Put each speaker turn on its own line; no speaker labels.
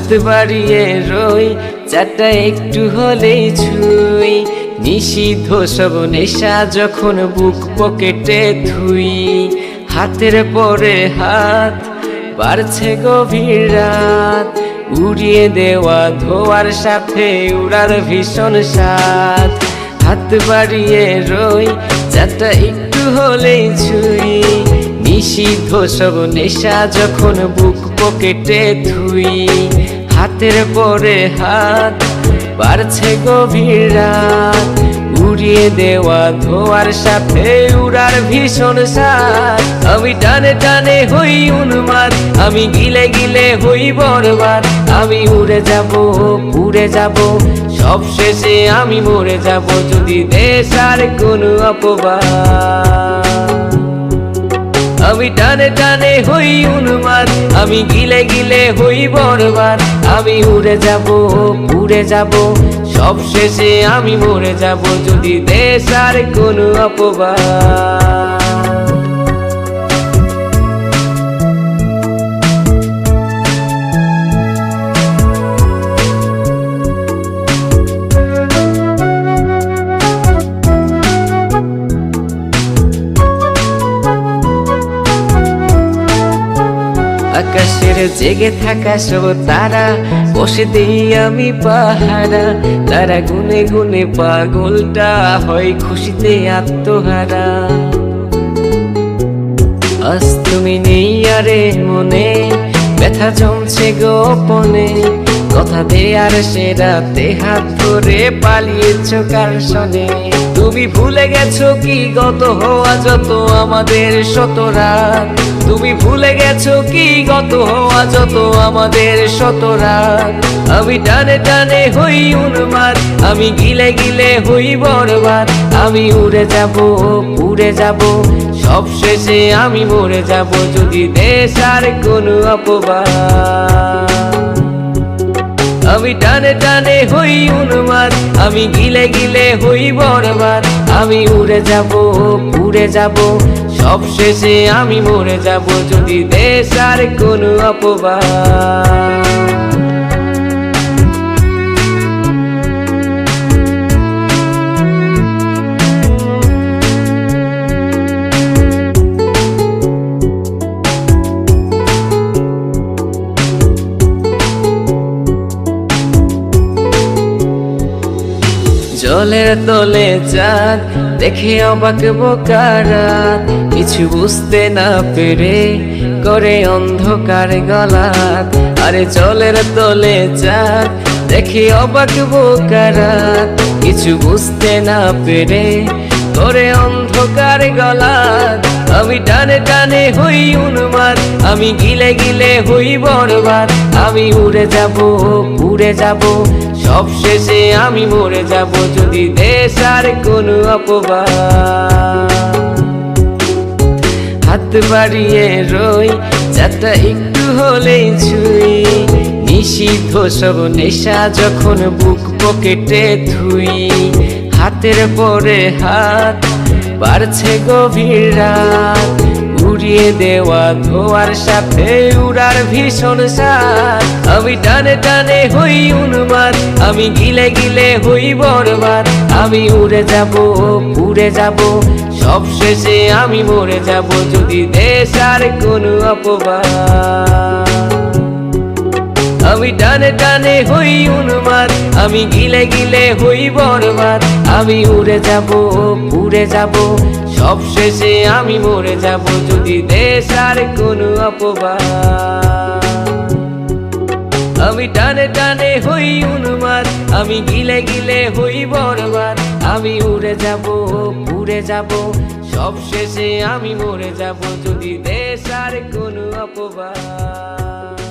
হাত বাড়িয়ে রই চারটা একটু হলেই ছুঁই, নিষিদ্ধ সব নেশা যখন বুক পকেটে থুই। হাতের পরে হাত বাড়ছে গভীর রাত, উড়িয়ে দেওয়া ধোয়ার সাথে উড়ার ভীষণ স্বাদ। হাত বাড়িয়ে রই চারটা একটু হলেই ছুঁই, নিষিদ্ধ সব নেশা যখন বুক পকেটে থুই। হাতের পরে হাত বাড়ছে গভীর রাত, উড়িয়ে দেওয়া ধোয়ার সাথে উড়ার ভীষণ স্বাদ। আমি টানে টানে হই উন্মাদ, আমি গিলে গিলে হই বরবাদ। আমি উড়ে যাব উড়ে যাব, সব শেষে আমি মরে যাব যদি দেশ আর কোনো অপবাদ। আমি টানে টানে হই উন্মাদ, আমি গিলে গিলে হই বরবাদ। আমি উড়ে যাব উড়ে যাব, সব শেষে আমি মরে যাব যদি দেশ আর কোনো অপবাদ। আকাশের জেগে থাকা সব তারা বসে দেই আমি পাহারা। তারা গুনে গুনে পাগলটা হয় খুশিতে আত্মহারা। আজ তুমি নেই আরে মনে, ব্যথা জমছে গোপনে। কথা দেয়ার সে রাতে হাত ধরে পালিয়েছ কার সনে। তুমি ভুলে গেছো কি গত হওয়া যত আমাদের শত রাত। তুমি ভুলে গেছো কি গত হওয়া যত আমাদের শত রাত। আমি টানে টানে হই উন্মাদ, আমি গিলে গিলে হই বরবাদ। আমি উড়ে যাব উড়ে যাব, সব শেষে আমি মরে যাব যদি দেশ আর কোনো অপবাদ। আমি টানে টানে হই উন্মাদ, আমি গিলে গিলে হই বরবাদ। আমি উড়ে যাব উড়ে যাব, সব শেষে আমি মরে যাব যদি দেশ আর কোনো অপবাদ। জলের তলে চাঁদ দেখে অবাক বোকারা, কিছু বুঝতে না পেরে করে অন্ধকার গলাত। আরে জলের তলে চাঁদ দেখে অবাক বোকারা, কিছু বুঝতে না পেরে করে অন্ধকার গলাত। আমি টানে টানে হই উন্মাদ, আমি গিলে গিলে হই বরবাদ। আমি উড়ে যাব উড়ে যাব, সব শেষে আমি মরে যাব যদি দেশ আর কোনো অপবাদ। হাত বাড়িয়ে রই চারটা একটু হলেই ছুঁই, নিষিদ্ধ সব নেশা যখন বুক পকেটে থুই। হাতের পরে হাত বাড়ছে গভীর রাত, উড়িয়ে দেওয়া ধোয়ার সাথে উড়ার ভীষণ স্বাদ। আমি টানে টানে হই উন্মাদ, আমি গিলে গিলে হই বরবাদ। আমি উড়ে যাব উড়ে যাব, সব শেষে আমি মরে যাব যদি দেশ আর কোনো অপবাদ। আমি টানে টানে হই উন্মাদ, আমি গিলে গিলে হই বরবাদ। আমি উড়ে যাব উড়ে যাব, সব শেষে আমি মরে যাব যদি দেশ আর কোনো অপবাদ। আমি টানে টানে হই উন্মাদ, আমি গিলে গিলে হই বরবাদ। আমি উড়ে যাব উড়ে যাব, সব শেষে আমি মরে যাব যদি দেশ আর কোনো অপবাদ।